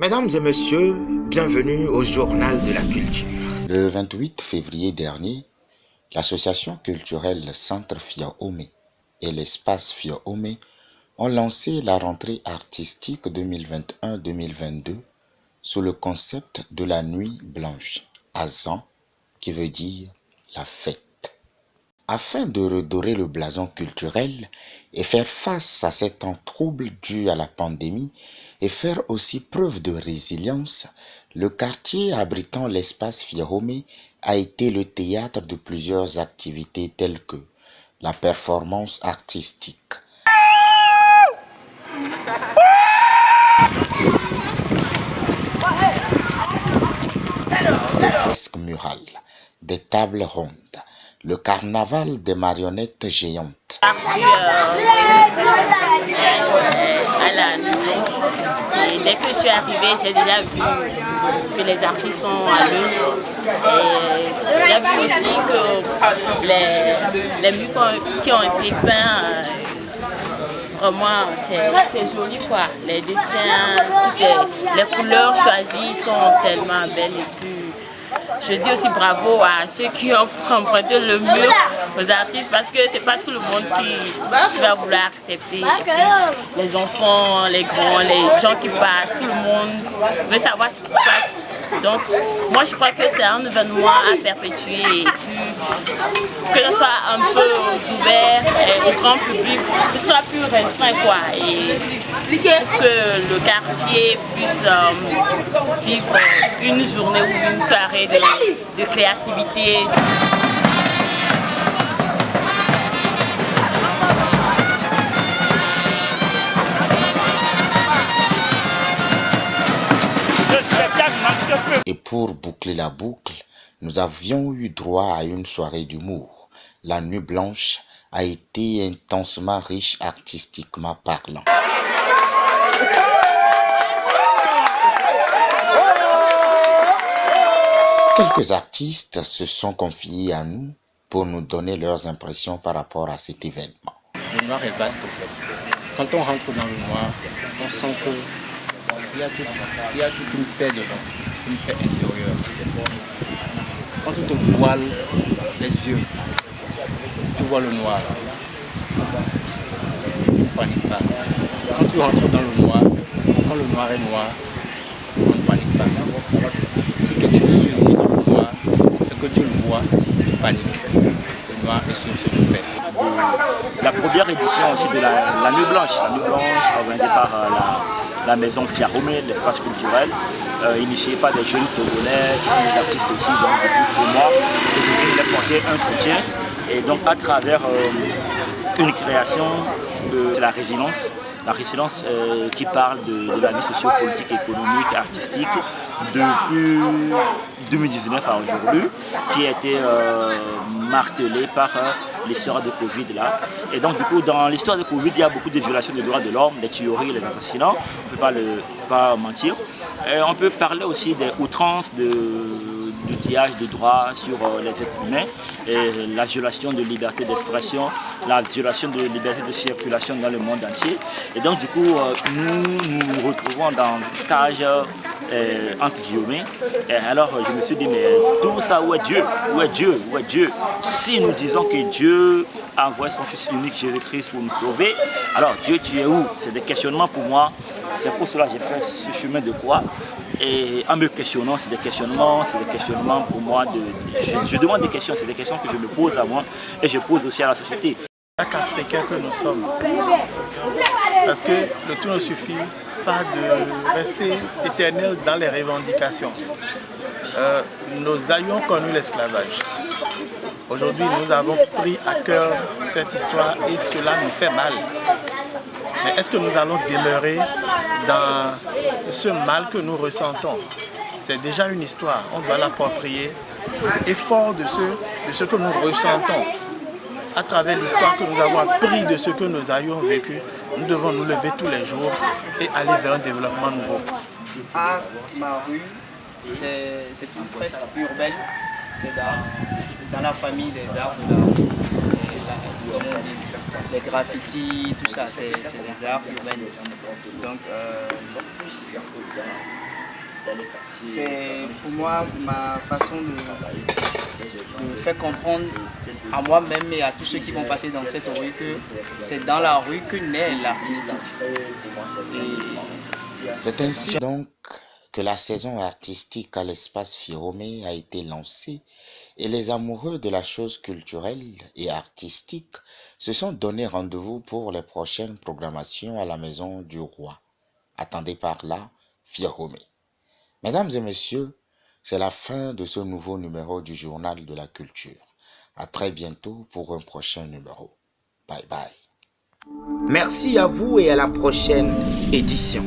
Mesdames et messieurs, bienvenue au Journal de la Culture. Le 28 février dernier, l'association culturelle Centre Fiaoumé et l'espace Fiaoumé ont lancé la rentrée artistique 2021-2022 sous le concept de la Nuit Blanche, Azan, qui veut dire la fête. Afin de redorer le blason culturel et faire face à ces temps troubles dus à la pandémie et faire aussi preuve de résilience, le quartier abritant l'espace Fiaoumé a été le théâtre de plusieurs activités telles que la performance artistique, des fresques murales, des tables rondes, le carnaval des marionnettes géantes. À la Nouveau. Et dès que je suis arrivée, j'ai déjà vu que les artistes sont à l'œuvre. Et j'ai vu aussi que les murs qui ont été peints, vraiment, c'est joli quoi. Les dessins, toutes les couleurs choisies sont tellement belles. Et puis, je dis aussi bravo à ceux qui ont emprunté le mur aux artistes parce que c'est pas tout le monde qui va vouloir accepter. Les enfants, les grands, les gens qui passent, tout le monde veut savoir ce qui se passe. Donc moi je crois que c'est un événement à perpétuer et que ce soit un peu ouvert au grand public, que ce soit plus restreint quoi. Et que le quartier puisse vivre une journée ou une soirée de créativité. Et pour boucler la boucle, nous avions eu droit à une soirée d'humour. La Nuit Blanche a été intensement riche artistiquement parlant. Quelques artistes se sont confiés à nous pour nous donner leurs impressions par rapport à cet événement. Le noir est vaste en fait. Quand on rentre dans le noir, on sent qu'il y a toute une paix dedans, une paix intérieure. Quand on te voile les yeux, tu vois le noir. Tu ne paniques pas. Quand tu rentres dans le noir, quand le noir est noir, on ne panique pas. Si quelque chose surgit dans le noir et que tu le vois, tu paniques. Le noir est source de paix. La première édition aussi de la Nuit Blanche. La Nuit Blanche organisée par la maison Fiaoumé, l'espace culturel, initiée par des jeunes Togolais qui sont des artistes aussi. Donc du coup, pour moi, c'est de leur porter un soutien. Et donc à travers une création de la résilience qui parle de la vie sociopolitique, économique, artistique depuis 2019 à aujourd'hui, qui a été martelée par l'histoire de Covid là. Et donc du coup dans l'histoire de Covid il y a beaucoup de violations des droits de l'homme, des tueries, des assassinats, on ne peut pas mentir. Et on peut parler aussi des outrances d'outillage de droits sur les êtres humains, et la violation de liberté d'expression, la violation de liberté de circulation dans le monde entier. Et donc du coup nous nous retrouvons dans une cage entre guillemets. Et alors je me suis dit mais tout ça, où est Dieu? Où est Dieu? Où est Dieu? Si nous disons que Dieu a envoyé son Fils unique Jésus-Christ pour nous sauver, alors Dieu tu es où? C'est des questionnements pour moi. C'est pour cela que j'ai fait ce chemin de croix. Et en me questionnant, c'est des questionnements pour moi. Je demande des questions, c'est des questions que je me pose à moi et je pose aussi à la société. Chaque Africain que nous sommes, parce que le tout ne suffit pas de rester éternel dans les revendications. Nos aïeux ont connu l'esclavage. Aujourd'hui, nous avons pris à cœur cette histoire et cela nous fait mal. Mais est-ce que nous allons demeurer dans ce mal que nous ressentons? C'est déjà une histoire, on doit l'approprier. Et fort de ce que nous ressentons, à travers l'histoire que nous avons appris de ce que nos aïeux ont vécu, nous devons nous lever tous les jours et aller vers un développement nouveau. À ma rue, c'est une fresque urbaine, c'est dans la famille des arts de la rue. Les graffitis, tout ça, c'est des arts urbains. Donc, C'est pour moi ma façon de faire comprendre à moi-même et à tous ceux qui vont passer dans cette rue que c'est dans la rue que naît l'artistique. C'est ainsi donc que la saison artistique à l'espace Fioromé a été lancée et les amoureux de la chose culturelle et artistique se sont donné rendez-vous pour les prochaines programmations à la Maison du Roi. Attendez par là Fioromé. Mesdames et messieurs, c'est la fin de ce nouveau numéro du Journal de la Culture. À très bientôt pour un prochain numéro. Bye bye. Merci à vous et à la prochaine édition.